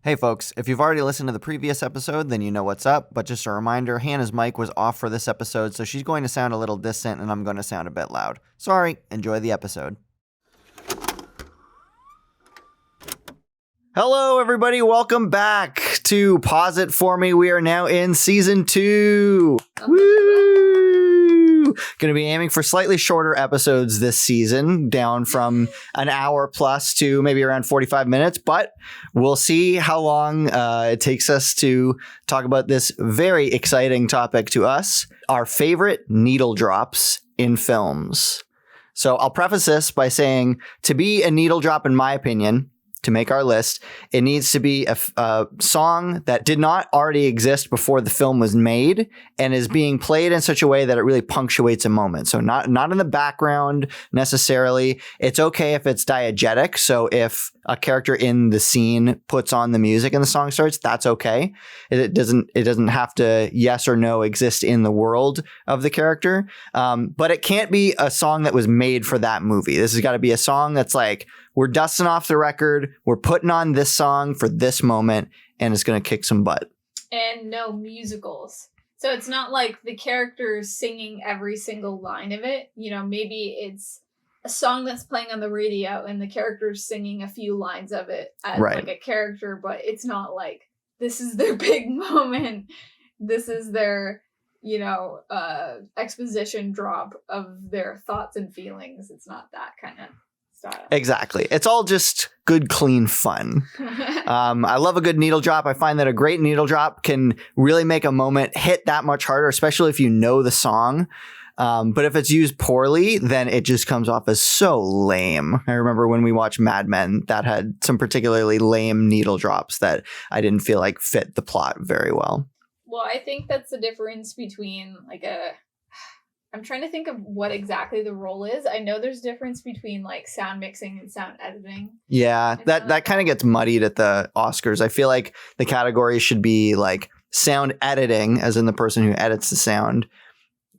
Hey folks, if you've already listened to the previous episode, then you know what's up, but just a reminder, Hannah's mic was off for this episode, so she's going to sound a little distant and I'm going to sound a bit loud. Sorry, enjoy the episode. Hello everybody, welcome back to Pause It For Me. We are now in season 2. Woo! Going to be aiming for slightly shorter episodes this season, down from an hour plus to maybe around 45 minutes, but we'll see how long it takes us to talk about this very exciting topic to us, our favorite needle drops in films. So I'll preface this by saying, to be a needle drop, in my opinion, to make our list, it needs to be a song that did not already exist before the film was made and is being played in such a way that it really punctuates a moment. So not in the background necessarily. It's okay if it's diegetic. So if a character in the scene puts on the music and the song starts, that's okay. It doesn't have to yes or no exist in the world of the character. But it can't be a song that was made for that movie. This has got to be a song that's like, we're dusting off the record. We're putting on this song for this moment, and it's going to kick some butt. And no musicals. So it's not like the characters singing every single line of it. You know, maybe it's a song that's playing on the radio and the character's singing a few lines of it as like a character, but it's not like this is their big moment. This is their, exposition drop of their thoughts and feelings. It's not that kind of style. Exactly. It's all just good, clean fun. I love a good needle drop. I find that a great needle drop can really make a moment hit that much harder, especially if you know the song. But if it's used poorly, then it just comes off as so lame. I remember when we watched Mad Men, that had some particularly lame needle drops that I didn't feel like fit the plot very well. Well, I think that's the difference between I'm trying to think of what exactly the role is. I know there's difference between like sound mixing and sound editing. Yeah, that kind of gets muddied at the Oscars. I feel like the category should be like sound editing, as in the person who edits the sound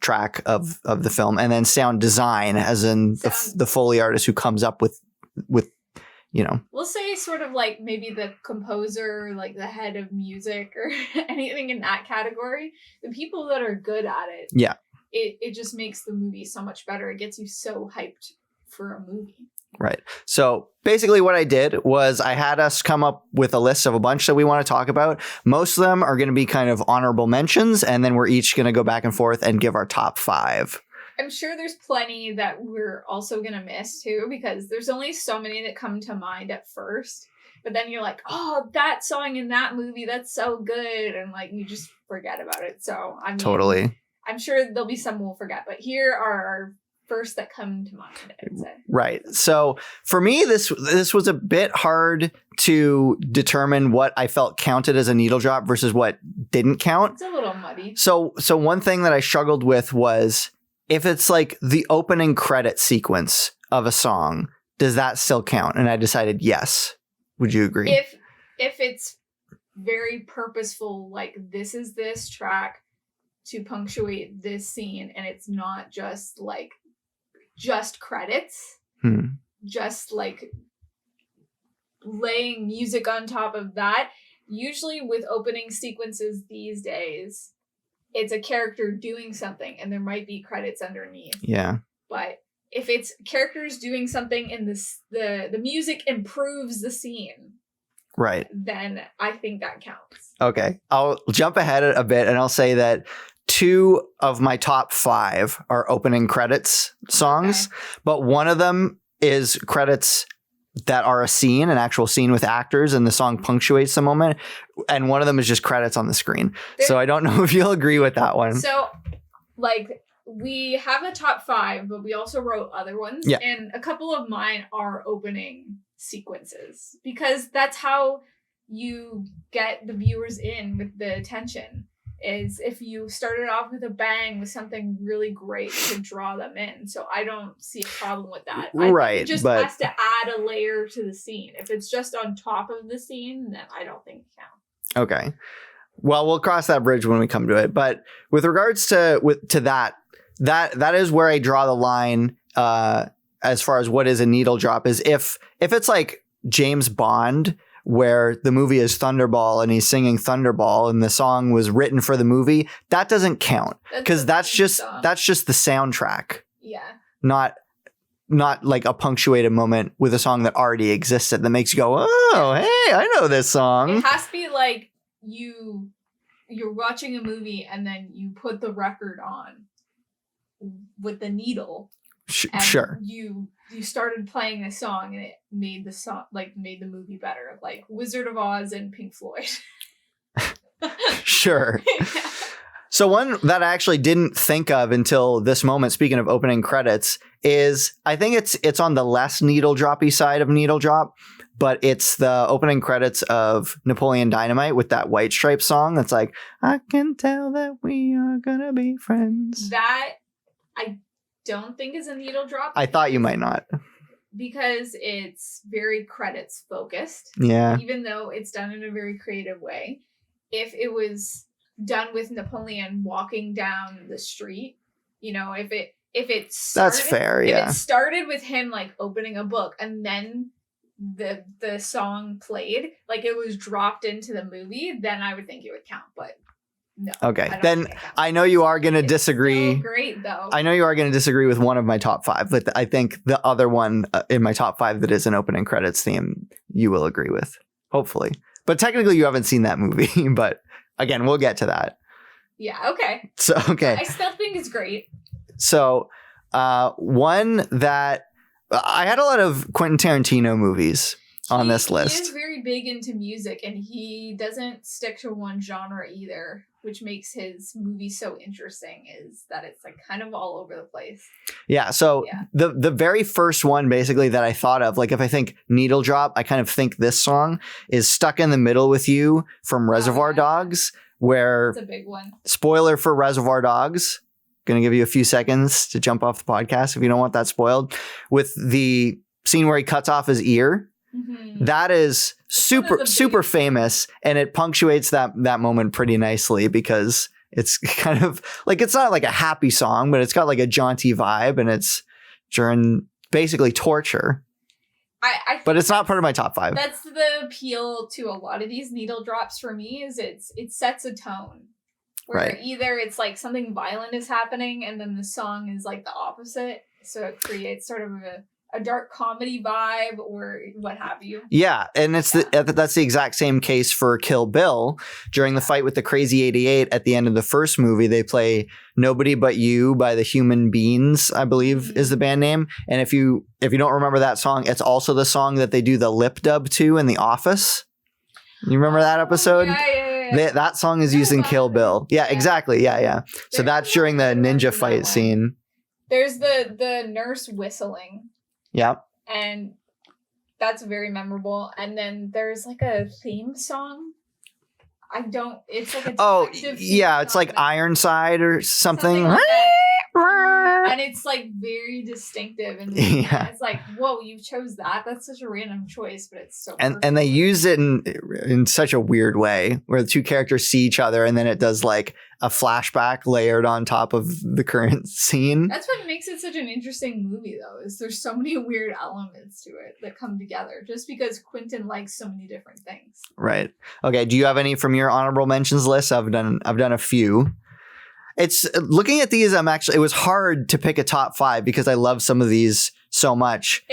track of the film, and then sound design, as in the Foley artist who comes up with We'll say sort of like maybe the composer, like the head of music or anything in that category. The people that are good at it. Yeah. It just makes the movie so much better. It gets you so hyped for a movie. Right. So basically what I did was I had us come up with a list of a bunch that we want to talk about. Most of them are going to be kind of honorable mentions, and then we're each going to go back and forth and give our top 5. I'm sure there's plenty that we're also going to miss too, because there's only so many that come to mind at first. But then you're like, oh, that song in that movie, that's so good. And like, you just forget about it. So totally. I'm sure there'll be some we'll forget, but here are our first that come to mind, I would say. Right. So for me, this was a bit hard to determine what I felt counted as a needle drop versus what didn't count. It's a little muddy. So one thing that I struggled with was, if it's like the opening credit sequence of a song, does that still count? And I decided yes. Would you agree? If it's very purposeful, like this is this track to punctuate this scene, and it's not just credits, just like laying music on top of that. Usually with opening sequences these days, it's a character doing something and there might be credits underneath. Yeah. But if it's characters doing something and the music improves the scene, right, then I think that counts. Okay. I'll jump ahead a bit and I'll say that 2 of my top 5 are opening credits songs, but one of them is credits that are a scene, an actual scene with actors, and the song punctuates the moment. And one of them is just credits on the screen. So I don't know if you'll agree with that one. So like we have a top 5, but we also wrote other ones. Yeah. And a couple of mine are opening sequences because that's how you get the viewers in with the attention. Is if you started off with a bang with something really great to draw them in. So I don't see a problem with that. Right. It just has to add a layer to the scene. If it's just on top of the scene, then I don't think it counts. Okay. Well, we'll cross that bridge when we come to it. But with regards to that is where I draw the line as far as what is a needle drop, is if it's like James Bond, where the movie is Thunderball and he's singing Thunderball and the song was written for the movie, that doesn't count because that's just the soundtrack. Yeah. Not like a punctuated moment with a song that already existed that makes you go, oh, hey, I know this song. It has to be like you're watching a movie and then you put the record on with the needle. Sure. You started playing a song and it made the movie better, like Wizard of Oz and Pink Floyd. Sure. Yeah. So one that I actually didn't think of until this moment, speaking of opening credits, is I think it's on the less needle droppy side of needle drop, but it's the opening credits of Napoleon Dynamite with that White Stripes song that's like, I can tell that we are gonna be friends. That I don't think is a needle drop. I thought you might not. Because it's very credits focused. Yeah. Even though it's done in a very creative way. If it was done with Napoleon walking down the street, if it started, that's fair, yeah. If it started with him like opening a book and then the song played, like it was dropped into the movie, then I would think it would count, but no. Okay, then I know you are going to disagree. So great, though. I know you are going to disagree with one of my top 5, but I think the other one in my top 5 that is an opening credits theme, you will agree with, hopefully. But technically, you haven't seen that movie. But again, we'll get to that. Yeah. Okay. So okay. I still think it's great. So one that I had a lot of Quentin Tarantino movies on this list. He is very big into music, and he doesn't stick to one genre either, which makes his movies so interesting, is that it's like kind of all over the place. Yeah. So the very first one basically that I thought of, like if I think needle drop, I kind of think this song is Stuck in the Middle with You from Reservoir Dogs, where it's a big one. Spoiler for Reservoir Dogs. Going to give you a few seconds to jump off the podcast if you don't want that spoiled. With the scene where he cuts off his ear. Mm-hmm. That is super famous, and it punctuates that moment pretty nicely because it's kind of like, it's not like a happy song, but it's got like a jaunty vibe, and it's during basically torture. But it's not part of my top 5. That's the appeal to a lot of these needle drops for me, is it sets a tone where either it's like something violent is happening and then the song is like the opposite, so it creates sort of a dark comedy vibe or what have you. Yeah, and that's the exact same case for Kill Bill. During the fight with the Crazy 88 at the end of the first movie, they play Nobody But You by the Human Beings, I believe is the band name. And if you don't remember that song, it's also the song that they do the lip dub to in The Office. You remember that episode? Yeah. That song is used in Kill Bill. Yeah, exactly. Yeah. So that's during the ninja fight scene. There's the nurse whistling. Yeah. And that's very memorable. And then there's like a theme song. It's like a it's like Ironside or something. Like and it's like very distinctive, and it's like, whoa, you chose that. That's such a random choice, but it's so and they use it in such a weird way where the two characters see each other, and then it does like a flashback layered on top of the current scene. That's what makes it such an interesting movie, though, is there's so many weird elements to it that come together just because Quentin likes so many different things. Right. Okay. Do you have any from your honorable mentions list? I've done a few. It's looking at these. It was hard to pick a top 5 because I love some of these so much.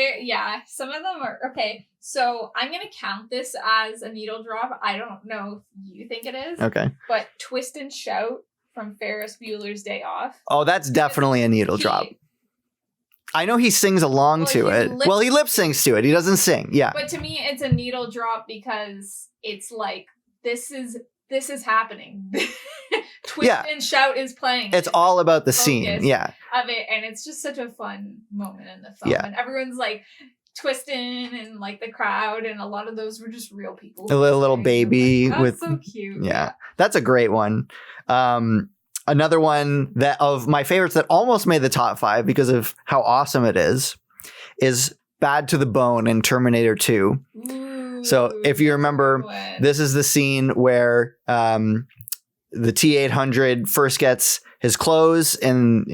Some of them are okay. So I'm going to count this as a needle drop. I don't know if you think it is. Okay. But Twist and Shout from Ferris Bueller's Day Off. Oh, that's definitely a needle drop. I know he sings along to it. Well, he lip syncs to it. He doesn't sing. Yeah. But to me, it's a needle drop because it's like, this is happening. Twist and Shout is playing. It's all about the scene. Yeah. Of it. And it's just such a fun moment in the film. Yeah. And everyone's like twisting and like the crowd. And a lot of those were just real people. A little baby with. So cute. Yeah. That's a great one. Another one that of my favorites that almost made the top 5 because of how awesome it is Bad to the Bone in Terminator 2. Ooh, so if you remember, this is the scene where the T-800 first gets his clothes in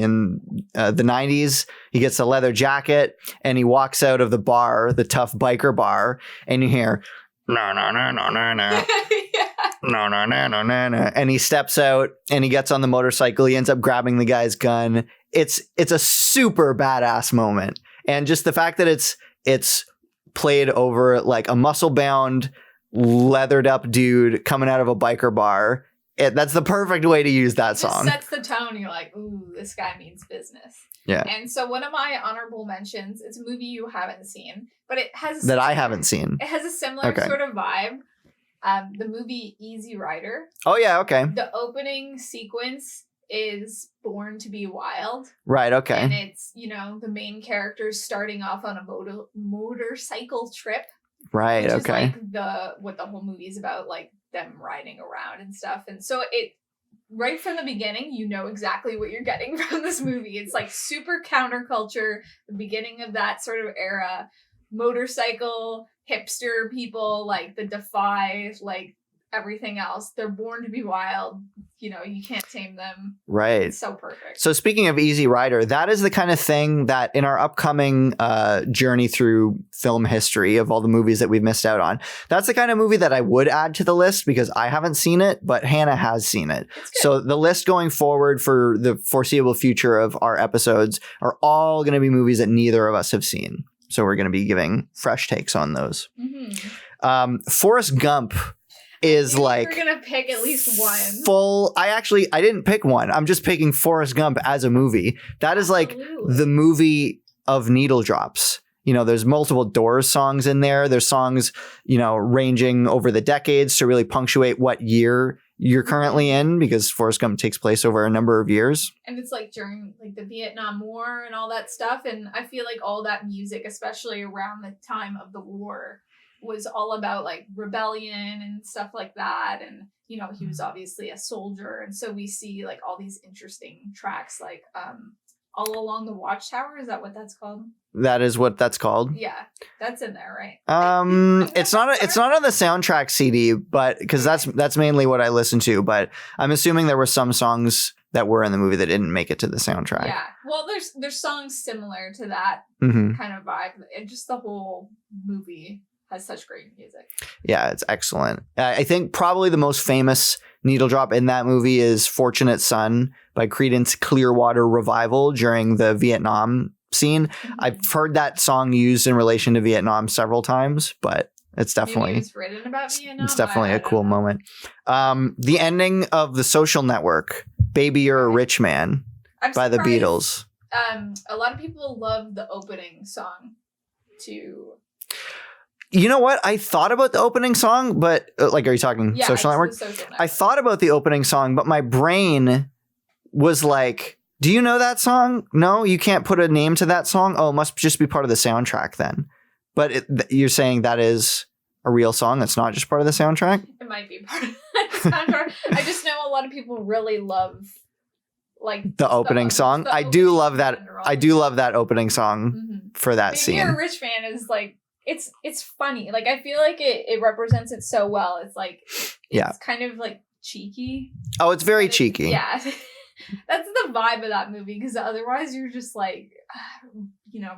the 90s. He gets a leather jacket and he walks out of the bar, the tough biker bar, and you hear, no, no, no, no, no, no. Yeah. No, no, no, no, no, no. And he steps out and he gets on the motorcycle. He ends up grabbing the guy's gun. It's a super badass moment. And just the fact that it's played over like a muscle-bound, leathered up dude coming out of a biker bar. That's the perfect way to use that song. It sets the tone. You're like, ooh, this guy means business. Yeah. And so one of my honorable mentions, it's a movie you haven't seen, but it has I haven't seen. It has a similar sort of vibe. The movie Easy Rider. Oh yeah, okay. The opening sequence is Born to Be Wild. Right, okay. And it's, the main characters starting off on a motorcycle trip. Right, which okay. is like what the whole movie is about, like them riding around and stuff. And so it right from the beginning, you know exactly what you're getting from this movie. It's like super counterculture, the beginning of that sort of era, motorcycle, hipster people, like the Defy, like everything else. They're born to be wild. You can't tame them. Right. It's so perfect. So speaking of Easy Rider, that is the kind of thing that in our upcoming journey through film history of all the movies that we've missed out on, that's the kind of movie that I would add to the list because I haven't seen it, but Hannah has seen it. So the list going forward for the foreseeable future of our episodes are all going to be movies that neither of us have seen. So we're going to be giving fresh takes on those. Mm-hmm. Forrest Gump is like we're gonna pick at least one full. I didn't pick one. I'm just picking Forrest Gump as a movie. That is like the movie of needle drops. There's multiple Doors songs in there. There's songs, ranging over the decades to really punctuate what year you're currently in, because Forrest Gump takes place over a number of years. And it's like during like the Vietnam War and all that stuff. And I feel like all that music, especially around the time of the war, was all about like rebellion and stuff like that. And he was obviously a soldier, and so we see like all these interesting tracks like All Along the Watchtower. Is that what that's called? That is what that's called. Yeah, that's in there, right? It's not on the soundtrack CD, but because that's mainly what I listen to, but I'm assuming there were some songs that were in the movie that didn't make it to the soundtrack. Yeah, well, there's songs similar to that mm-hmm. kind of vibe, and just the whole movie has such great music. Yeah, it's excellent. I think probably the most famous needle drop in that movie is Fortunate Son by Creedence Clearwater Revival during the Vietnam scene. Mm-hmm. I've heard that song used in relation to Vietnam several times, but it's definitely it's written about Vietnam. It's definitely a cool moment. The ending of The Social Network, Baby You're a Rich Man by the Beatles. A lot of people love the opening song too. You know what? I thought about the opening song, but are you talking Social Network? Social Network? I thought about the opening song, but my brain was like, do you know that song? No, you can't put a name to that song. Oh, it must just be part of the soundtrack then. But you're saying that is a real song that's not just part of the soundtrack? It might be part of the soundtrack. I just know a lot of people really love like the opening song. I do love that. I do love that opening song for that scene. Being a rich man is like, it's funny. Like, I feel like it represents it so well. It's like, it's kind of like cheeky. Oh, it's very cheeky. Yeah. That's the vibe of that movie, because otherwise you're just like,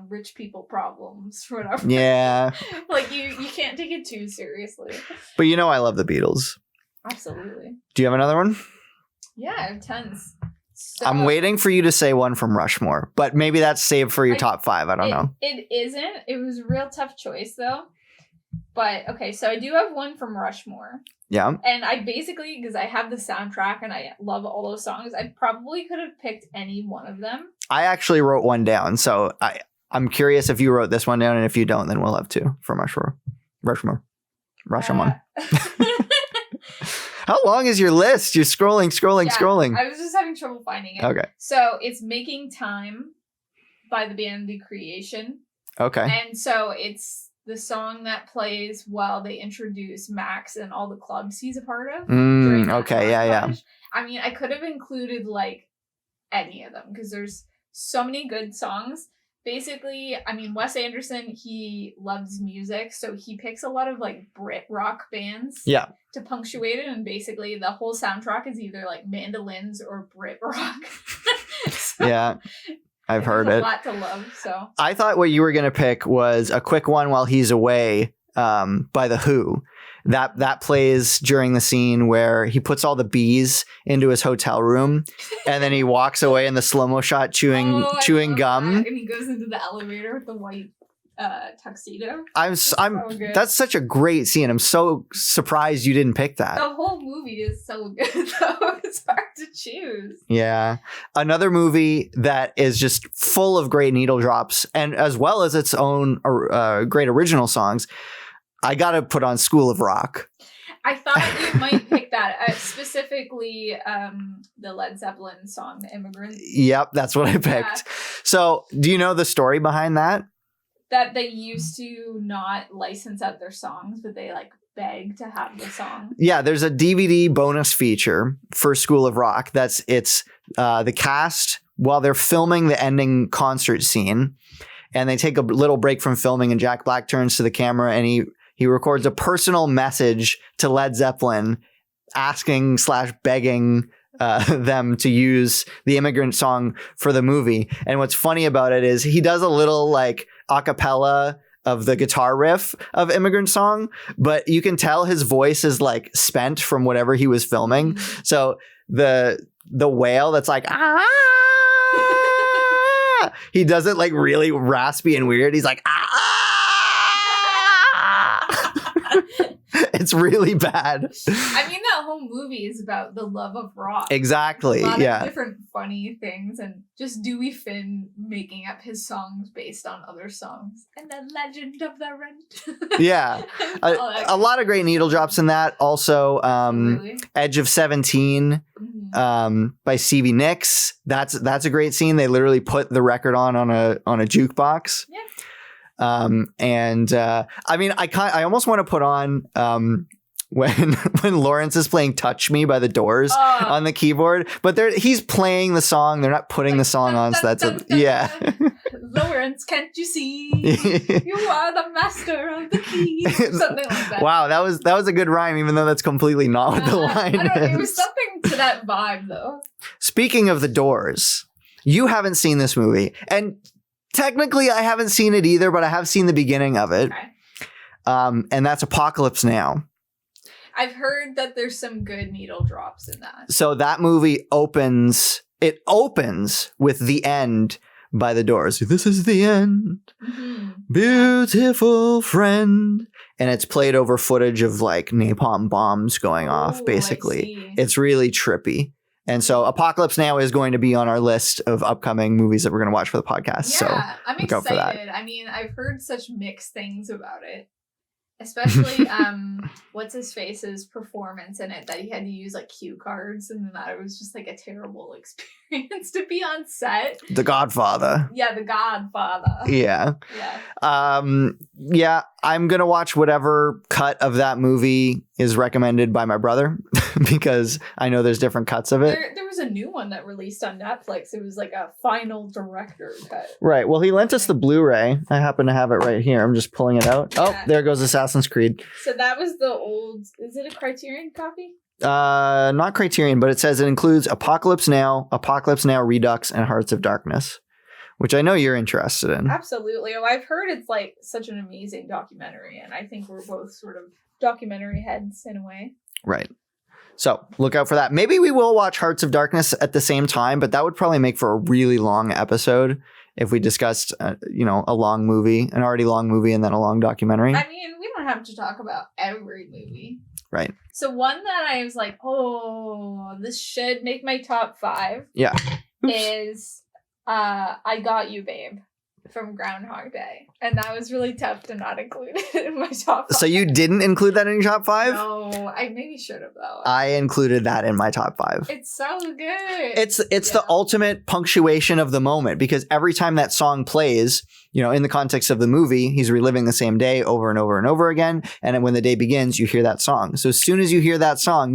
rich people problems or whatever. Yeah. Like you can't take it too seriously. But I love the Beatles. Absolutely. Do you have another one? Yeah, I have tons. So, I'm waiting for you to say one from Rushmore, but maybe that's saved for your top 5. I don't know. It isn't. It was a real tough choice though. But okay, so I do have one from Rushmore. Yeah. And I basically, because I have the soundtrack and I love all those songs, I probably could have picked any one of them. I actually wrote one down, so I'm curious if you wrote this one down, and if you don't, then we'll have two from Rushmore. How long is your list? You're scrolling. I was just having trouble finding it. Okay. So it's Making Time by the band The Creation. Okay. And so it's the song that plays while they introduce Max and all the clubs he's a part of. Okay, yeah. I mean, I could have included like any of them because there's so many good songs. Basically, I mean, Wes Anderson, he loves music, so he picks a lot of like Brit rock bands to punctuate it, and basically the whole soundtrack is either like mandolins or Brit rock. Yeah, I've heard it. A lot to love. So I thought what you were gonna pick was A Quick One While He's Away by The Who, that plays during the scene where he puts all the bees into his hotel room and then he walks away in the slow-mo shot chewing gum. That. And he goes into the elevator with the white tuxedo. I'm so good. That's such a great scene. I'm so surprised you didn't pick that. The whole movie is so good though. It's hard to choose. Yeah. Another movie that is just full of great needle drops and as well as its own great original songs. I got to put on School of Rock. I thought you might pick that, specifically the Led Zeppelin song, The Immigrant. Yep, that's what I picked. Yeah. So, do you know the story behind that? That they used to not license out their songs, but they like beg to have the song. Yeah, there's a DVD bonus feature for School of Rock. It's the cast while they're filming the ending concert scene, and they take a little break from filming, and Jack Black turns to the camera and he records a personal message to Led Zeppelin asking / begging them to use the Immigrant song for the movie. And what's funny about it is he does a little like a cappella of the guitar riff of Immigrant song, but you can tell his voice is like spent from whatever he was filming. So the wail that's like, he does it like really raspy and weird. He's like, it's really bad. I mean, that whole movie is about the love of rock. Exactly. A lot yeah. of different funny things, and just Dewey Finn making up his songs based on other songs, and the Legend of the Rent. Yeah, a lot of great needle drops in that. Also, really? Edge of 17 by Stevie Nicks. That's a great scene. They literally put the record on a jukebox. Yeah. I mean, I almost want to put on when Lawrence is playing "Touch Me" by the Doors on the keyboard, but he's playing the song. They're not putting the song on, so that's yeah. Lawrence, can't you see? You are the master of the keys. Something like that. Wow, that was a good rhyme, even though that's completely not what the line is. There was something to that vibe, though. Speaking of the Doors, you haven't seen this movie, and technically, I haven't seen it either, but I have seen the beginning of it. Okay. And that's Apocalypse Now. I've heard that there's some good needle drops in that. So that movie opens with The End by the Doors. This is the end, beautiful friend. And it's played over footage of like napalm bombs going off, basically. It's really trippy. And so Apocalypse Now is going to be on our list of upcoming movies that we're going to watch for the podcast. Yeah, so I'm excited. For that. I mean, I've heard such mixed things about it. Especially, what's his face's performance in it, that he had to use like cue cards, and that it was just like a terrible experience to be on set. The Godfather. Yeah, The Godfather. Yeah. Yeah. Yeah, I'm going to watch whatever cut of that movie is recommended by my brother because I know there's different cuts of it. There was a new one that released on Netflix. It was like a final director cut. Right. Well, he lent us the Blu-ray. I happen to have it right here. I'm just pulling it out. Yeah. Oh, there goes Assassin's Creed. So that was the old, is it a Criterion copy? Not Criterion, but it says it includes Apocalypse Now Redux, and Hearts of Darkness, which I know you're interested in. Absolutely. Oh, I've heard it's like such an amazing documentary, and I think we're both sort of documentary heads in a way. Right. So look out for that. Maybe we will watch Hearts of Darkness at the same time, but that would probably make for a really long episode if we discussed, a long movie, an already long movie, and then a long documentary. I mean, we don't have to talk about every movie. Right. So one that I was like, oh, this should make my top 5. Yeah. Is I Got You, Babe, from Groundhog Day. And that was really tough to not include it in my top 5. So you didn't include that in your top 5? No, I maybe should have, though. I included that in my top 5. It's so good. It's the ultimate punctuation of the moment, because every time that song plays, in the context of the movie, he's reliving the same day over and over and over again. And when the day begins, you hear that song. So as soon as you hear that song,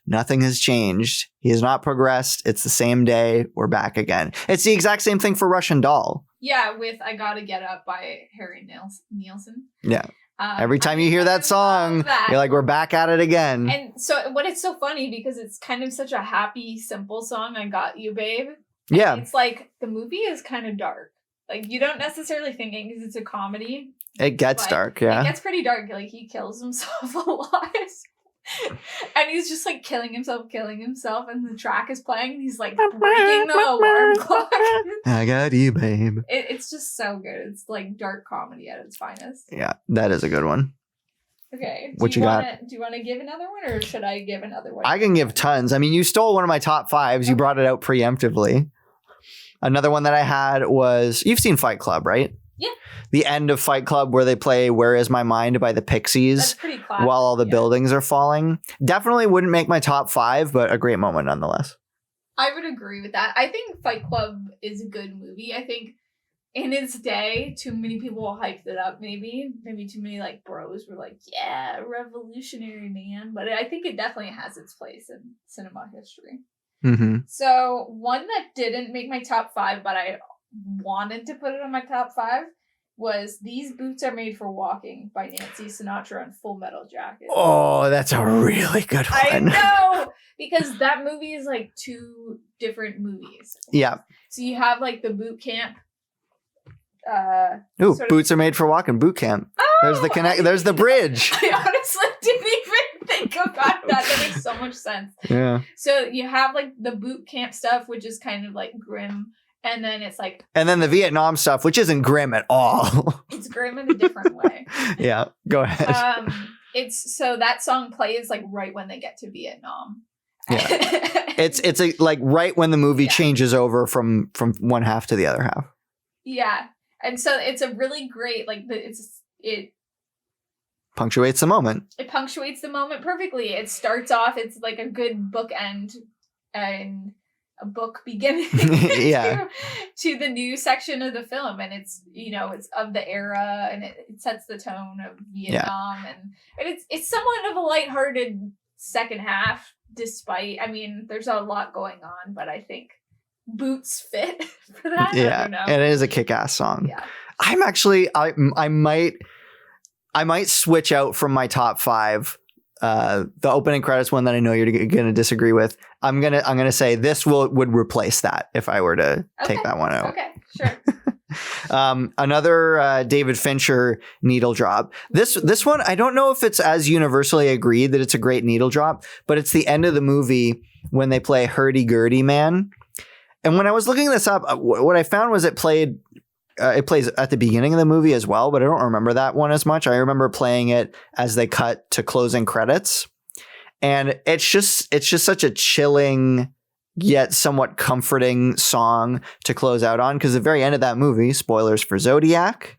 nothing has changed. He has not progressed. It's the same day. We're back again. It's the exact same thing for Russian Doll. Yeah, with I Gotta Get Up by Harry Nielsen. Yeah. Every time you hear that song, you're like, we're back at it again. And so it's so funny because it's kind of such a happy, simple song, I Got You, Babe. Yeah. It's like the movie is kind of dark. Like, you don't necessarily think it because it's a comedy. It gets But dark, yeah. It gets pretty dark. Like, he kills himself a lot. And he's just, like, killing himself, and the track is playing, and he's, like, breaking the alarm clock. I got you, babe. It's just so good. It's, like, dark comedy at its finest. Yeah, that is a good one. Okay. What you got? Do you want to give another one, or should I give another one? I can give tons. I mean, you stole one of my top fives. You brought it out preemptively. Another one that I had was, you've seen Fight Club, right? Yeah. The end of Fight Club where they play Where Is My Mind by the Pixies. That's pretty classic, while all the buildings are falling. Definitely wouldn't make my top 5, but a great moment nonetheless. I would agree with that. I think Fight Club is a good movie. I think in its day, too many people hyped it up, maybe too many, like, bros were like, yeah, revolutionary, man. But I think it definitely has its place in cinema history. Mm-hmm. So one that didn't make my top 5, but I wanted to put it on my top 5, was These Boots Are Made for Walking by Nancy Sinatra and Full Metal Jacket. Oh, that's a really good one. I know! Because that movie is, like, 2 different movies. Yeah. So you have, like, the boot camp. Boots Are Made for Walking, boot camp. Oh, There's the bridge. I honestly didn't even think about that. That makes so much sense. Yeah. So you have, like, the boot camp stuff, which is kind of, like, grim. And then it's like... And then the Vietnam stuff, which isn't grim at all. It's grim in a different way. Yeah, go ahead. So that song plays, like, right when they get to Vietnam. Yeah. It's like right when the movie changes over from one half to the other half. Yeah. And so it's a really great, like, it punctuates the moment. It punctuates the moment perfectly. It starts off, it's like a good bookend and a book beginning yeah. to the new section of the film. And it's, you know, it's of the era, and it sets the tone of Vietnam. Yeah. And it's somewhat of a lighthearted second half, despite, I mean, there's a lot going on, but I think boots fit for that. Yeah, I don't know. and it is a kick-ass song. Yeah. I'm actually, I might switch out from my top 5. The opening credits one that I know you're going to disagree with. I'm gonna say this would replace that if I were to take that one out. Okay, sure. Another David Fincher needle drop. This one, I don't know if it's as universally agreed that it's a great needle drop, but it's the end of the movie when they play Hurdy Gurdy Man. And when I was looking this up, what I found was it plays at the beginning of the movie as well, but I don't remember that one as much. I remember playing it as they cut to closing credits. And it's just such a chilling yet somewhat comforting song to close out on, because the very end of that movie, spoilers for Zodiac.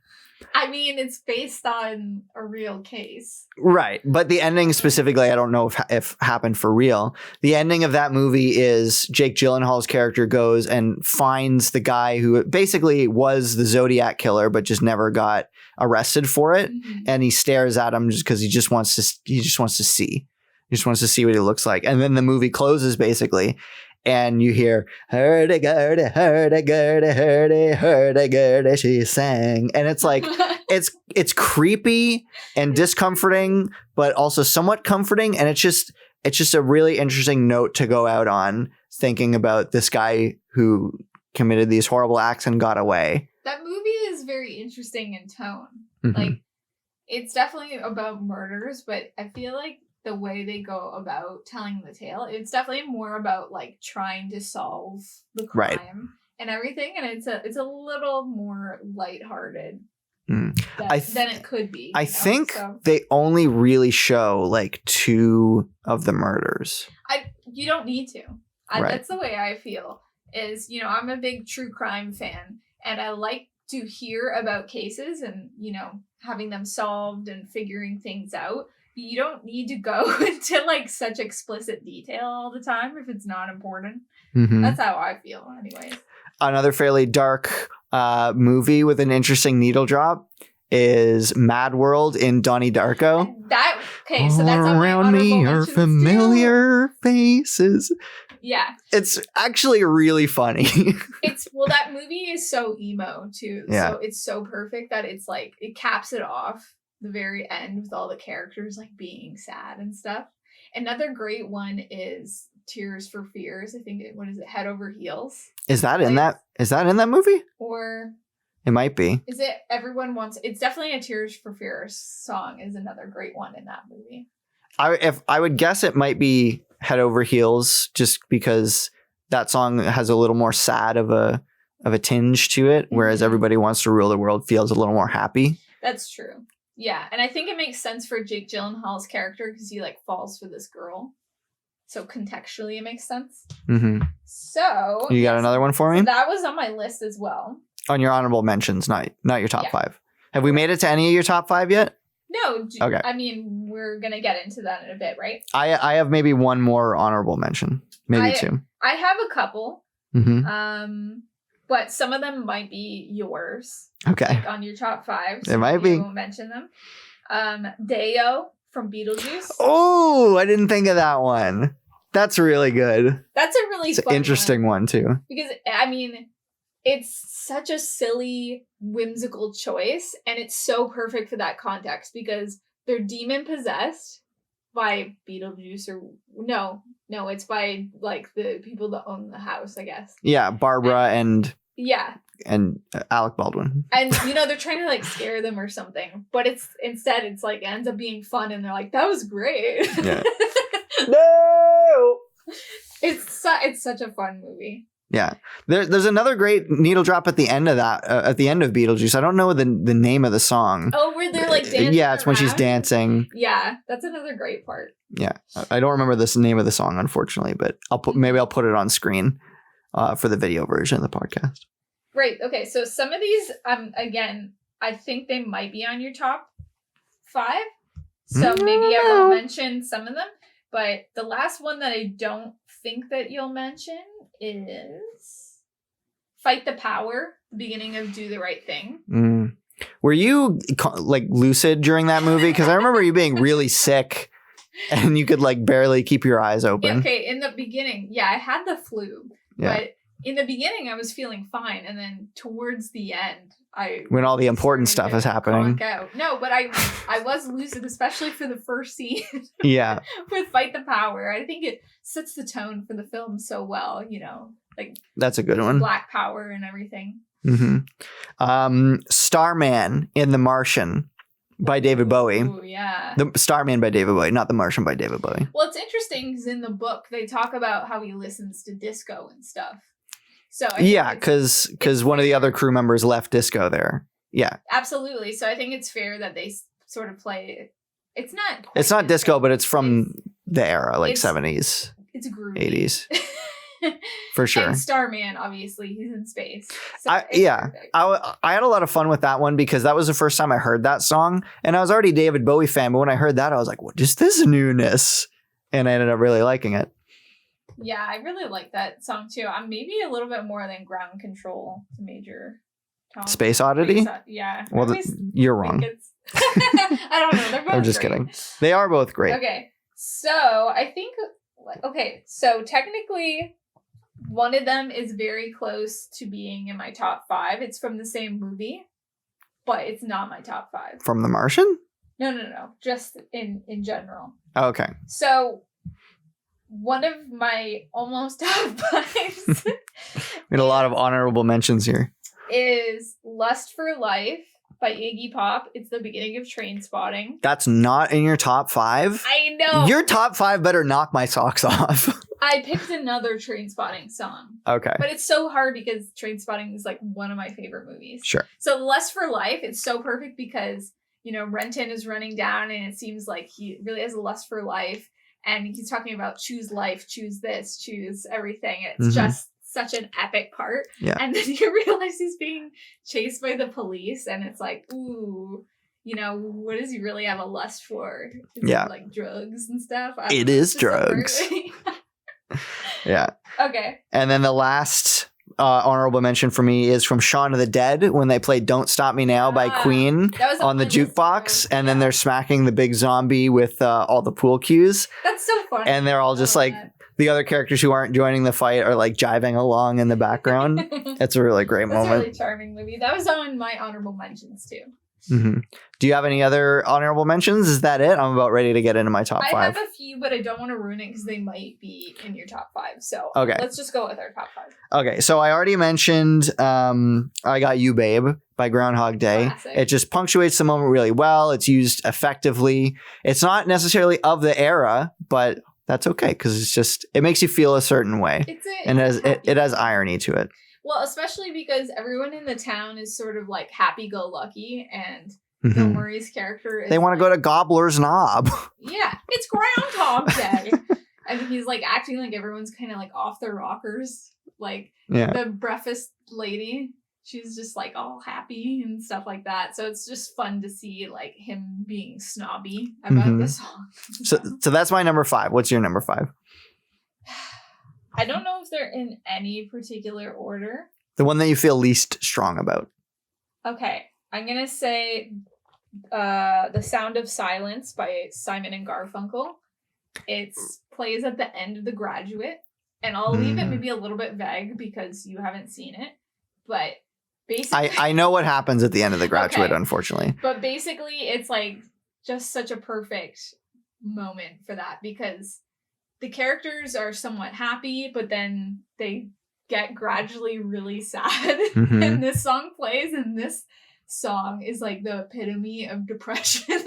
I mean, it's based on a real case. Right. But the ending specifically, I don't know if happened for real. The ending of that movie is Jake Gyllenhaal's character goes and finds the guy who basically was the Zodiac killer, but just never got arrested for it. Mm-hmm. And he stares at him just because he just wants to see. He just wants to see what he looks like. And then the movie closes basically. And you hear, hurdy-gurdy, hurdy-gurdy, hurdy-gurdy, she sang. And it's like, it's creepy and discomforting, but also somewhat comforting. And it's just a really interesting note to go out on, thinking about this guy who committed these horrible acts and got away. That movie is very interesting in tone. Mm-hmm. Like, it's definitely about murders, but I feel like the way they go about telling the tale, it's definitely more about, like, trying to solve the crime and everything, and it's a little more lighthearted than it could be. I think they only really show like 2 of the murders. You don't need to. That's the way I feel. Is, you know, I'm a big true crime fan, and I like to hear about cases and, you know, having them solved and figuring things out. You don't need to go into, like, such explicit detail all the time if it's not important. Mm-hmm. That's how I feel anyways. Another fairly dark movie with an interesting needle drop is Mad World in Donnie Darko. So that's on around me are familiar faces. Yeah. It's actually really funny. That movie is so emo too. Yeah. So it's so perfect that it's like, it caps it off the very end with all the characters, like, being sad and stuff. Another great one is Tears for Fears. I think Head Over Heels. Is that in that movie? Or It might be. Is it Everyone Wants... It's definitely a Tears for Fears song is another great one in that movie. I would guess it might be Head Over Heels, just because that song has a little more sad of a tinge to it, whereas Everybody Wants to Rule the World feels a little more happy. That's true. Yeah, and I think it makes sense for Jake Gyllenhaal's character because he like falls for this girl. So contextually, it makes sense. Mm-hmm. So you got another one for me? That was on my list as well. On your honorable mentions, not your top 5. Have we Okay. made it to any of your top 5 yet? No, Okay. I mean, we're gonna get into that in a bit, right? I have maybe one more honorable mention, maybe 2. I have a couple, Mm-hmm. but some of them might be yours. Okay. Like on your top 5. It might be. We won't mention them. Deo from Beetlejuice. Oh, I didn't think of that one. That's really good. That's a really It's an fun interesting one too. because I mean, it's such a silly, whimsical choice, and it's so perfect for that context because they're demon possessed by Beetlejuice, or no, it's by like the people that own the house, I guess. Yeah, Barbara and Alec Baldwin. And they're trying to like scare them or something, but instead it's like ends up being fun, and they're like, that was great. Yeah. No. It's such a fun movie. Yeah, there's another great needle drop at the end of that. At the end of Beetlejuice, I don't know the name of the song. Oh, where they're like dancing. Yeah, it's when she's around. dancing. Yeah, that's another great part. Yeah, I don't remember the name of the song, unfortunately, but maybe I'll put it on screen for the video version of the podcast. Right. Okay. So some of these, again, I think they might be on your top 5. So maybe I will mention some of them. But the last one that I don't think that you'll mention is Fight the Power, the beginning of Do the Right Thing. Were you like lucid during that movie? Because I remember you being really sick and you could like barely keep your eyes open. Yeah, okay, in the beginning, I had the flu. Yeah. But in the beginning, I was feeling fine. And then towards the end, when all the important stuff is happening. No, but I was lucid, especially for the first scene. Yeah. With Fight the Power. I think it sets the tone for the film so well, like that's a good one. Black power and everything. Mm-hmm. Starman in The Martian by David Bowie. Ooh, yeah. The Starman by David Bowie, not The Martian by David Bowie. Well, it's interesting because in the book they talk about how he listens to disco and stuff. So because one of the other crew members left disco there. Yeah, absolutely. So I think it's fair that they sort of play. It's not disco, but it's from the era, like 70s. It's groovy. 80s. For sure. And Starman, obviously, he's in space. So I had a lot of fun with that one because that was the first time I heard that song, and I was already a David Bowie fan. But when I heard that, I was like, "What is this newness?" And I ended up really liking it. Yeah, I really like that song too. I'm maybe a little bit more than Ground Control to Major Tom. Space Oddity? Yeah. Well, you're wrong. I don't know. They're both I'm just great. kidding. They are both great. Okay. So I think, so technically one of them is very close to being in my top 5. It's from the same movie, but it's not my top 5. From The Martian? No. Just in general. Oh, okay. So one of my almost top 5s we had a lot of honorable mentions here. Is Lust for Life by Iggy Pop. It's the beginning of Train Spotting. That's not in your top 5? I know. Your top 5 better knock my socks off. I picked another Train Spotting song. Okay. But it's so hard because Train Spotting is like one of my favorite movies. Sure. So Lust for Life, it's so perfect because, Renton is running down and it seems like he really has a lust for life. And he's talking about choose life, choose this, choose everything. It's just such an epic part. Yeah. And then you realize he's being chased by the police and it's like, ooh, what does he really have a lust for? Is it like drugs and stuff? It is drugs. Yeah. Okay. And then the last honorable mention for me is from Shaun of the Dead when they play Don't Stop Me Now by Queen on the jukebox, and then they're smacking the big zombie with all the pool cues. That's so funny. And they're all just like the other characters who aren't joining the fight are like jiving along in the background. It's a really great moment. It's a really charming movie. That was on my honorable mentions too. Mm-hmm. Do you have any other honorable mentions? Is that it? I'm about ready to get into my top I five. have a few, but I don't want to ruin it because they might be in your top five. So Okay. let's just go with our top five. Okay, so I already mentioned I Got You, Babe by Groundhog Day. Classic. It just punctuates the moment really well. It's used effectively. It's not necessarily of the era, but that's okay because it makes you feel a certain way. It has irony to it. Well, especially because everyone in the town is sort of like happy-go-lucky, and Mm-hmm. Bill Murray's character is They want to go to Gobbler's Knob. Yeah, it's Groundhog Day. And he's like acting like everyone's kind of like off their rockers. Like the breakfast lady, she's just like all happy and stuff like that. So it's just fun to see like him being snobby about the song. So that's my number 5. What's your number 5? I don't know if they're in any particular order. The one that you feel least strong about. Okay, I'm gonna say The Sound of Silence by Simon and Garfunkel. It plays at the end of The Graduate, and I'll leave it maybe a little bit vague because you haven't seen it, but basically I know what happens at the end of The Graduate, unfortunately. But basically it's like just such a perfect moment for that because the characters are somewhat happy, but then they get gradually really sad. And this song plays, and this song is like the epitome of depression.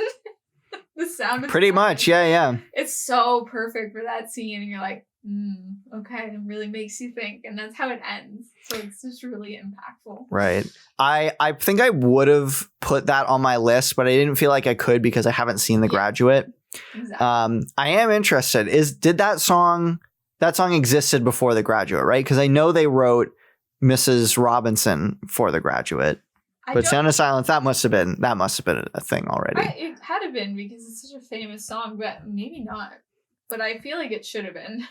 The sound of pretty much, yeah. It's so perfect for that scene, and you're like, okay, it really makes you think, and that's how it ends. So it's just really impactful. Right. I think I would have put that on my list, but I didn't feel like I could because I haven't seen The Graduate. Exactly. I am interested. Did that song existed before The Graduate, right? Because I know they wrote Mrs. Robinson for The Graduate. But Sound of Silence, that must have been a thing already. It had to have been because it's such a famous song, but maybe not. But I feel like it should have been.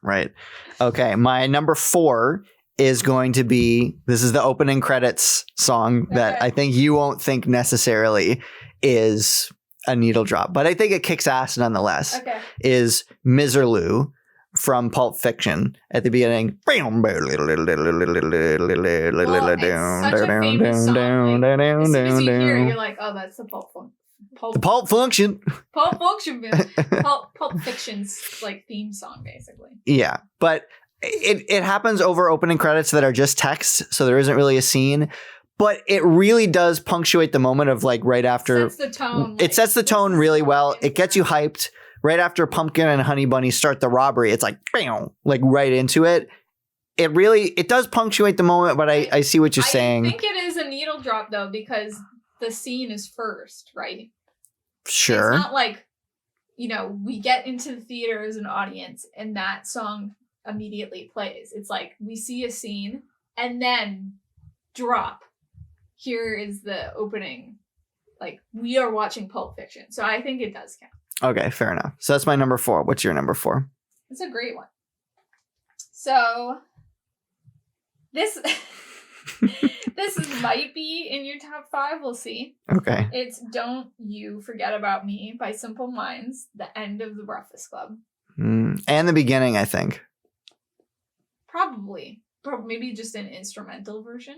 Right. Okay, my number 4 is going to be, this is the opening credits song that I think you won't think necessarily is a needle drop, but I think it kicks ass nonetheless. Okay. Is Miserlou from Pulp Fiction at the beginning. Well, it's such a famous song. Like, as soon as you hear it, you're like, oh, that's the Pulp Function. Pulp Fiction's like theme song, basically. Yeah, but it happens over opening credits that are just text, so there isn't really a scene. But it really does punctuate the moment of like right after. It sets the tone. It sets the tone really well. It gets you hyped. Right after Pumpkin and Honey Bunny start the robbery, it's like, bam, like right into it. It does punctuate the moment, but I see what you're saying. I think it is a needle drop though, because the scene is first, right? Sure. It's not like, we get into the theater as an audience and that song immediately plays. It's like we see a scene and then drop. Here is the opening. Like we are watching Pulp Fiction. So I think it does count. Okay, fair enough. So that's my number 4. What's your number 4? It's a great one. So this might be in your top 5. We'll see. Okay. It's Don't You Forget About Me by Simple Minds, the end of The Breakfast Club. And the beginning, I think. Probably. Maybe just an instrumental version.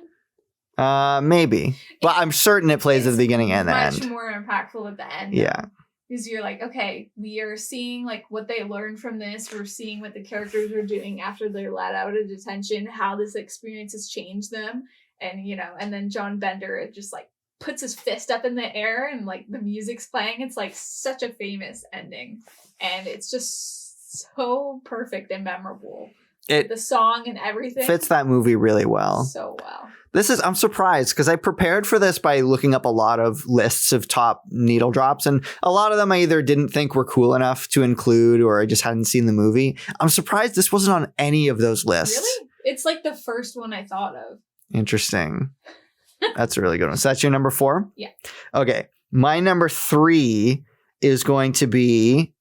Maybe. But I'm certain it plays at the beginning and the end. Much more impactful at the end. Yeah. Because you're like, okay, we are seeing like what they learned from this. We're seeing what the characters are doing after they're let out of detention, how this experience has changed them. And, and then John Bender just like puts his fist up in the air and like the music's playing. It's like such a famous ending. And it's just so perfect and memorable. The song and everything fits that movie really well. So well. I'm surprised because I prepared for this by looking up a lot of lists of top needle drops, and a lot of them I either didn't think were cool enough to include or I just hadn't seen the movie. I'm surprised this wasn't on any of those lists. Really? It's like the first one I thought of. Interesting. That's a really good one. So that's your number 4? Yeah. Okay. My number 3 is going to be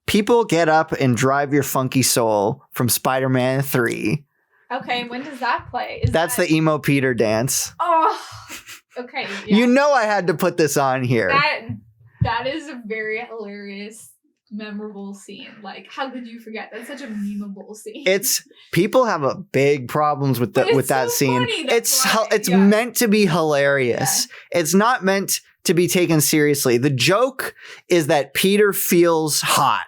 People Get Up and Drive Your Funky Soul from Spider-Man 3. Okay, when does that play? That's the emo Peter dance. Oh, okay. Yeah. You know I had to put this on here. That is a very hilarious memorable scene. Like, how could you forget? That's such a memeable scene. People have a big problems with But with it's that so scene. funny, that's why, It's yeah. meant to be hilarious. It's not meant to be taken seriously. The joke is that Peter feels hot.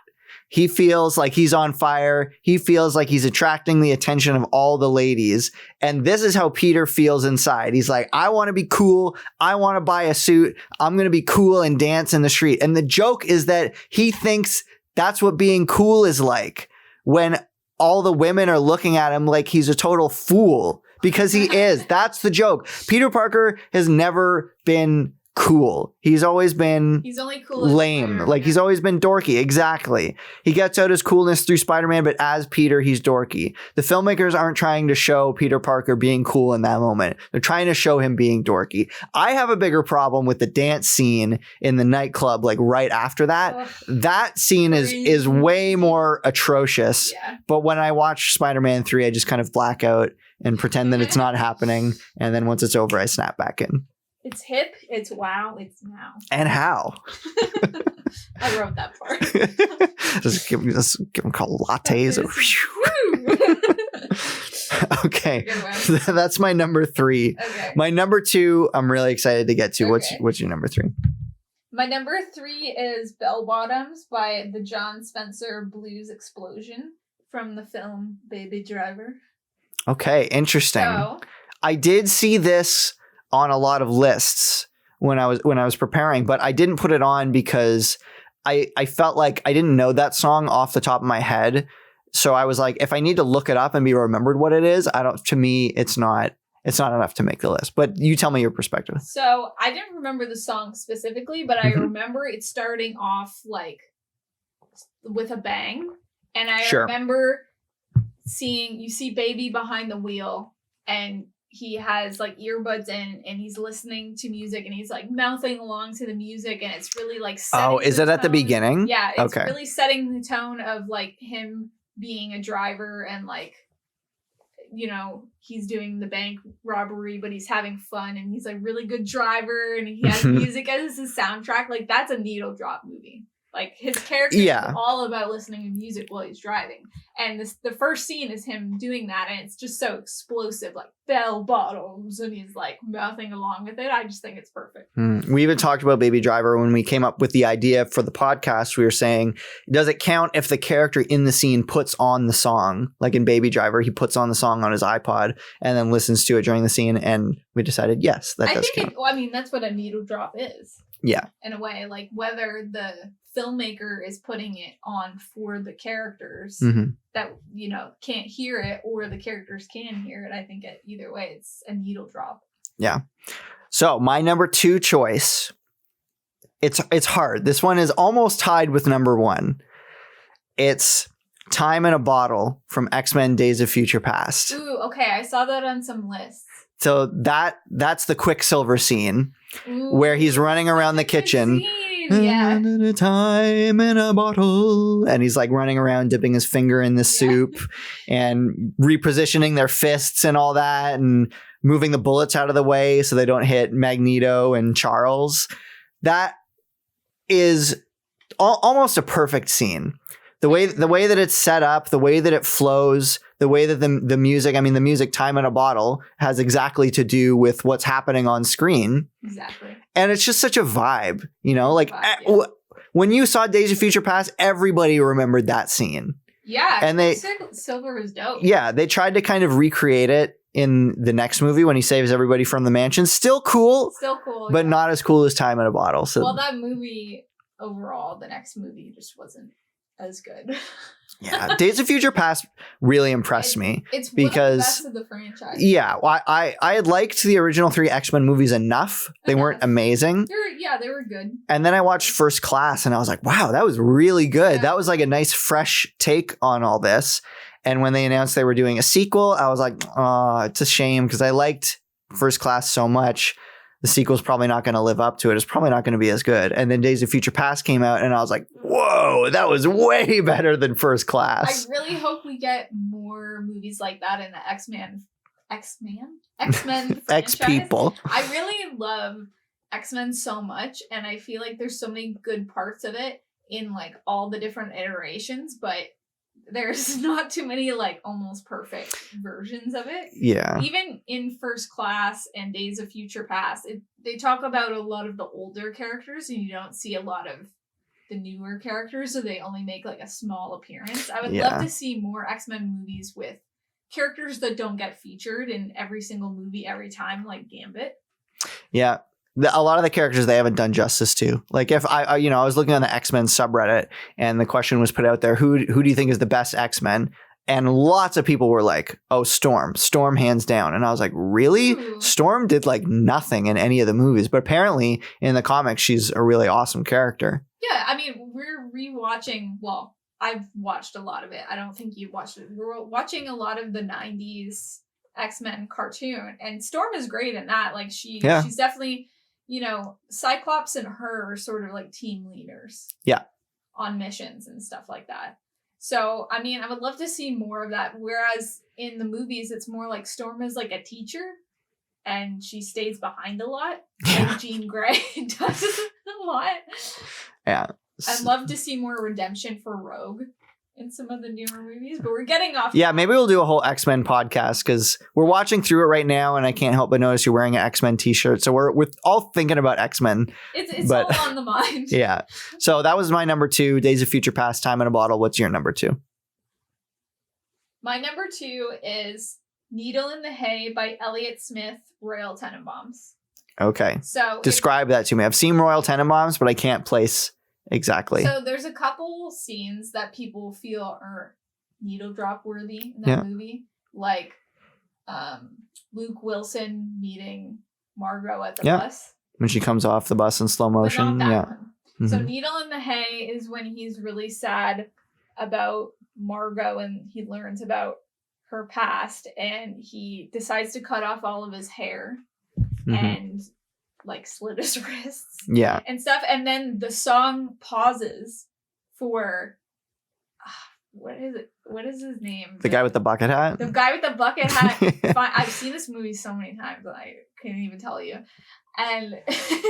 He feels like he's on fire. He feels like he's attracting the attention of all the ladies. And this is how Peter feels inside. He's like, I want to be cool. I want to buy a suit. I'm going to be cool and dance in the street. And the joke is that he thinks that's what being cool is like, when all the women are looking at him like he's a total fool, because he is. That's the joke. Peter Parker has never been cool. He's always been He's only cool lame. Like, he's always been dorky. Exactly. He gets out his coolness through Spider-Man, but as Peter, he's dorky. The filmmakers aren't trying to show Peter Parker being cool in that moment. They're trying to show him being dorky. I have a bigger problem with the dance scene in the nightclub, like right after that. Ugh. That scene is way more atrocious. Yeah. But when I watch Spider-Man 3, I just kind of black out and pretend that it's not happening. And then once it's over, I snap back in. It's hip, it's wow, it's now. And how? I wrote that part. just give them called lattes. Okay. Good one. That's my number 3. Okay. My number 2, I'm really excited to get to. Okay. What's your number 3? My number 3 is Bell Bottoms by the John Spencer Blues Explosion from the film Baby Driver. Okay, interesting. So, I did see this on a lot of lists when I was preparing, but I didn't put it on because I felt like I didn't know that song off the top of my head. So I was like, if I need to look it up and be remembered what it is, to me, it's not enough to make the list. But you tell me your perspective. so I didn't remember the song specifically, but I remember it starting off like with a bang. And I Sure. remember you see Baby behind the wheel, and he has like earbuds in and he's listening to music and he's like mouthing along to the music, and it's really like Oh, is it at the beginning? Yeah, it's Okay. really setting the tone of like him being a driver and like, you know, he's doing the bank robbery, but he's having fun and he's a really good driver and he has music as his soundtrack. Like, that's a needle drop movie. Like, his character is all about listening to music while he's driving. And the first scene is him doing that, and it's just so explosive, like bell bottoms, and he's like mouthing along with it. I just think it's perfect. We even talked about Baby Driver when we came up with the idea for the podcast. We were saying, does it count if the character in the scene puts on the song? Like in Baby Driver, he puts on the song on his iPod and then listens to it during the scene. And we decided, yes, that does count. I mean, that's what a needle drop is. Yeah. In a way, like whether the filmmaker is putting it on for the characters that, you know, can't hear it, or the characters can hear it. I think either way, it's a needle drop. Yeah. So my number 2 choice, it's hard. This one is almost tied with number 1. It's Time in a Bottle from X-Men Days of Future Past. Ooh, okay. I saw that on some lists. So that's the Quicksilver scene. Ooh, where he's running around the kitchen. Yeah. Time in a bottle. And he's like running around dipping his finger in the soup and repositioning their fists and all that, and moving the bullets out of the way so they don't hit Magneto and Charles. That is almost a perfect scene. The way that it's set up, the way that it flows, the way that the music, I mean, the music Time in a Bottle has exactly to do with what's happening on screen. Exactly. And it's just such a vibe, you know, like when you saw Days of Future Past, everybody remembered that scene. Yeah. And Silver was dope. Yeah. They tried to kind of recreate it in the next movie when he saves everybody from the mansion. Still cool. But not as cool as Time in a Bottle. So, well, that movie overall, the next movie just wasn't as good. Yeah, Days of Future Past really impressed me. It's because one of the best of the franchise. Yeah, well, I had liked the original 3 X-Men movies enough. They weren't amazing. They were good. And then I watched First Class and I was like, wow, that was really good. Yeah. That was like a nice fresh take on all this. And when they announced they were doing a sequel, I was like, oh, it's a shame because I liked First Class so much. The sequel's probably not going to live up to it. It's probably not going to be as good. And then Days of Future Past came out and I was like, whoa, that was way better than First Class. I really hope we get more movies like that in the X-Men franchise. X-People. I really love X-Men so much, and I feel like there's so many good parts of it in like all the different iterations, but there's not too many like almost perfect versions of it. Yeah. Even in First Class and Days of Future Past, they talk about a lot of the older characters, and you don't see a lot of the newer characters, so they only make like a small appearance. I would love to see more X-Men movies with characters that don't get featured in every single movie every time, like Gambit. Yeah. A lot of the characters they haven't done justice to. Like if I was looking on the X-Men subreddit and the question was put out there, who do you think is the best X-Men? And lots of people were like, oh, Storm hands down. And I was like, really? Ooh. Storm did like nothing in any of the movies, but apparently in the comics, she's a really awesome character. Yeah. I mean, we're rewatching, well, I've watched a lot of it. I don't think you've watched it. We're watching a lot of the 90s X-Men cartoon, and Storm is great in that. Like she's definitely, Cyclops and her are sort of like team leaders. Yeah. On missions and stuff like that. So, I mean, I would love to see more of that. Whereas in the movies, it's more like Storm is like a teacher and she stays behind a lot. And Jean Grey does a lot. Yeah. I'd love to see more redemption for Rogue in some of the newer movies, but we're getting off. Yeah, maybe we'll do a whole X-Men podcast because we're watching through it right now, and I can't help but notice you're wearing an X-Men t-shirt. So we're all thinking about X-Men. It's all on the mind. Yeah. So that was my number 2, Days of Future Past, Time in a Bottle. What's your number 2? My number 2 is Needle in the Hay by Elliott Smith, Royal Tenenbaums. Okay. So describe that to me. I've seen Royal Tenenbaums, but I can't place exactly. So there's a couple scenes that people feel are needle drop worthy in that movie. Like Luke Wilson meeting Margot at the bus. When she comes off the bus in slow motion. But not that Yeah. one. Mm-hmm. So Needle in the Hay is when he's really sad about Margot and he learns about her past and he decides to cut off all of his hair and like slit his wrists and stuff, and then the song pauses for what is his name, the guy with the bucket hat. The guy with the bucket hat. I've seen this movie so many times that I can't even tell you. And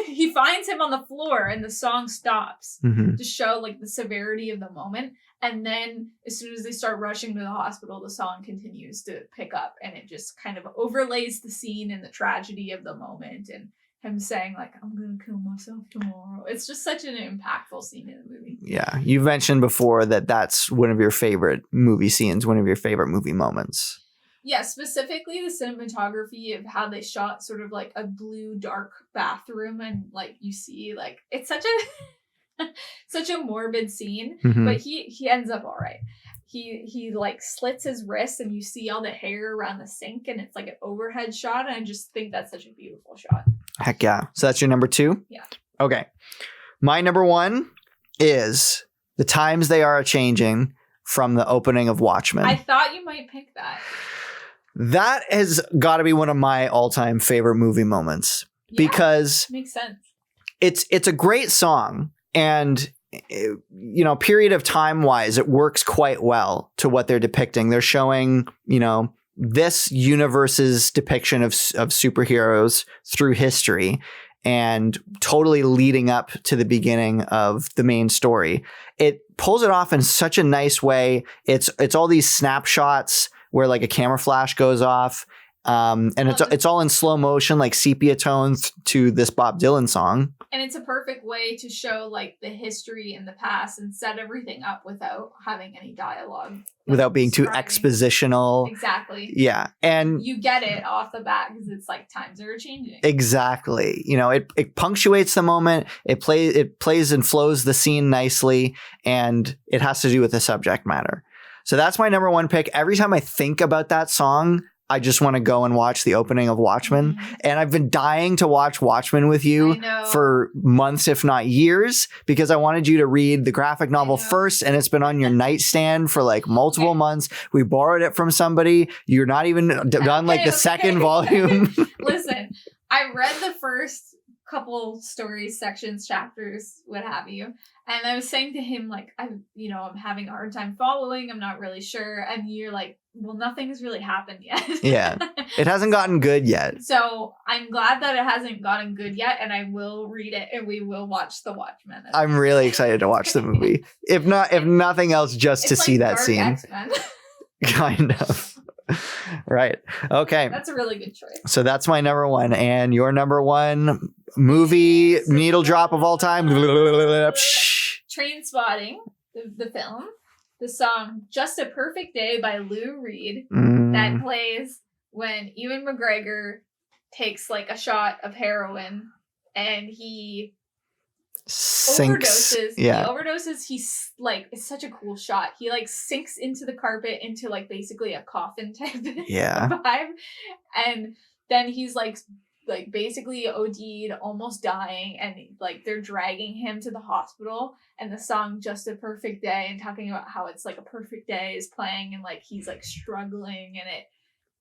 he finds him on the floor and the song stops to show like the severity of the moment. And then as soon as they start rushing to the hospital, the song continues to pick up and it just kind of overlays the scene and the tragedy of the moment and him saying like, I'm going to kill myself tomorrow. It's just such an impactful scene in the movie. Yeah. You've mentioned before that that's one of your favorite movie scenes, one of your favorite movie moments. Yeah, specifically the cinematography of how they shot sort of like a blue dark bathroom and like you see like it's such a morbid scene, but he ends up all right. He like slits his wrist and you see all the hair around the sink and it's like an overhead shot and I just think that's such a beautiful shot. Heck yeah. So that's your number 2? Yeah. Okay. My number 1 is The Times They Are A-Changing from the opening of Watchmen. I thought you might pick that. That has got to be one of my all-time favorite movie moments because makes sense. It's a great song and period of time wise it works quite well to what they're depicting. They're showing, this universe's depiction of superheroes through history and totally leading up to the beginning of the main story. It pulls it off in such a nice way. It's all these snapshots where like a camera flash goes off. And it's all in slow motion, like sepia tones to this Bob Dylan song. And it's a perfect way to show like the history in the past and set everything up without having any dialogue. Without being too expositional. Exactly. Yeah. And you get it off the bat because it's like times are changing. Exactly. It punctuates the moment. It plays and flows the scene nicely. And it has to do with the subject matter. So that's my number 1 pick. Every time I think about that song, I just want to go and watch the opening of Watchmen. And I've been dying to watch Watchmen with you for months, if not years, because I wanted you to read the graphic novel first. And it's been on your nightstand for like multiple months. We borrowed it from somebody. You're not even done like the second volume. Listen, I read the first couple stories, sections, chapters, what have you. And I was saying to him, like, I'm having a hard time following. I'm not really sure. And you're like, well, nothing's really happened yet. Yeah. It hasn't gotten good yet. So I'm glad that it hasn't gotten good yet. And I will read it and we will watch The Watchmen. I'm really excited to watch the movie. If nothing else, just to see that scene. X-Men. Kind of. Right. Okay. That's a really good choice. So that's my number one. And your number one movie needle drop of all time? Trainspotting, the film. The song Just a Perfect Day by Lou Reed that plays when Ewan McGregor takes like a shot of heroin and he overdoses. Yeah. He overdoses. He's like, it's such a cool shot. He like sinks into the carpet into like basically a coffin type vibe. And then he's like basically OD'd, almost dying, and like they're dragging him to the hospital, and the song Just a Perfect Day and talking about how it's like a perfect day is playing, and like he's like struggling, and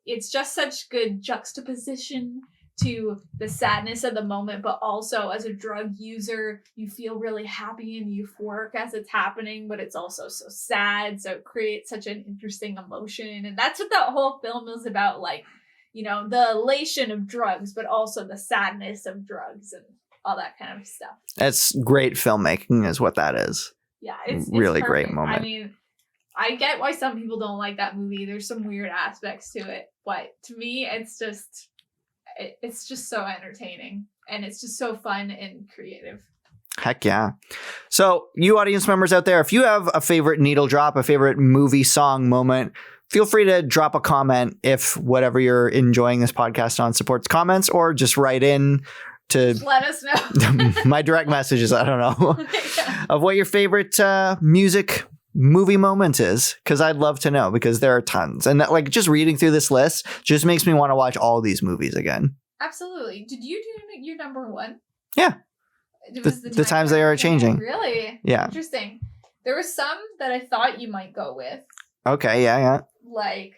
it's just such good juxtaposition to the sadness of the moment, but also as a drug user you feel really happy and euphoric as it's happening, but it's also so sad, so it creates such an interesting emotion. And that's what that whole film is about, like, you know, the elation of drugs, but also the sadness of drugs and all that kind of stuff. It's great filmmaking is what that is. Yeah, it's really perfect. Great moment. I mean, I get why some people don't like that movie. There's some weird aspects to it, but to me, it's just so entertaining, and it's just so fun and creative. Heck yeah. So you audience members out there, if you have a favorite needle drop, a favorite movie song moment, feel free to drop a comment if whatever you're enjoying this podcast on supports comments, or just write in to just let us know. My direct messages, I don't know, of what your favorite music movie moment is, because I'd love to know, because there are tons. And that, like, just reading through this list just makes me want to watch all these movies again. Absolutely. Did you do your number one? Yeah. It was the times they are changing. Really? Yeah. Interesting. There were some that I thought you might go with. Okay, yeah. Like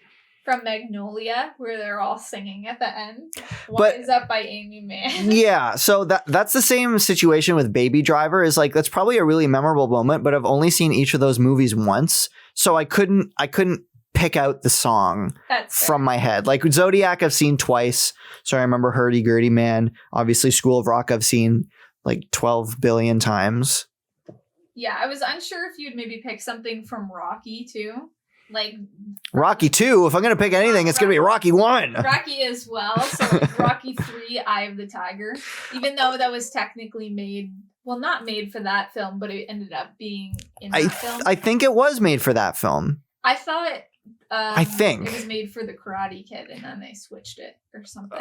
from Magnolia, where they're all singing at the end. What Is Up by Amy Mann. Yeah, so that's the same situation with Baby Driver. Is like, that's probably a really memorable moment, but I've only seen each of those movies once, so I couldn't pick out the song from my head. Like Zodiac I've seen twice, so I remember Hurdy Gurdy Man. Obviously School of Rock I've seen like 12 billion times. Yeah, I was unsure if you'd maybe pick something from Rocky too. Like Rocky 2, if I'm going to pick anything, it's going to be Rocky 1. Rocky as well. So like Rocky 3, Eye of the Tiger. Even though that was technically not made for that film, but it ended up being in that film. I think it was made for that film. I thought I think it was made for the Karate Kid, and then they switched it or something.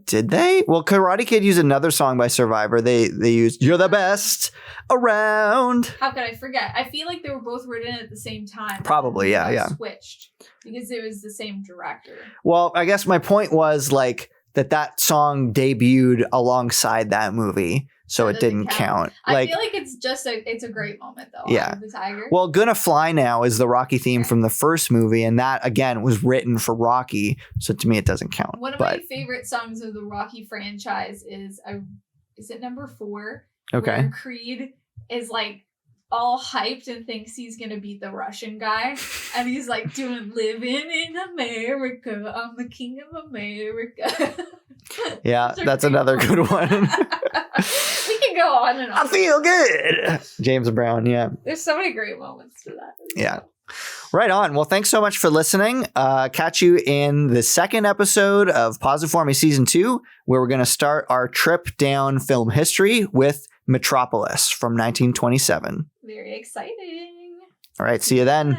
Did they? Well, Karate Kid used another song by Survivor. They used "You're the Best Around." How could I forget? I feel like they were both written at the same time. Probably, yeah. Switched because it was the same director. Well, I guess my point was like that song debuted alongside that movie. So it didn't count. I feel like it's a great moment though. Yeah. The Tiger. Well, Gonna Fly Now is the Rocky theme from the first movie, and that again was written for Rocky. So to me, it doesn't count. One of my favorite songs of the Rocky franchise is it number 4? Okay. Where Creed is like all hyped and thinks he's gonna beat the Russian guy, and he's like doing "Living in America, I'm the king of America." Yeah, that's another good one. We can go on and on. I feel good. James Brown, yeah. There's so many great moments to that. Yeah. Right on. Well, thanks so much for listening. Catch you in the second episode of Pause It For Me Season 2, where we're going to start our trip down film history with Metropolis from 1927. Very exciting. All right. See you then.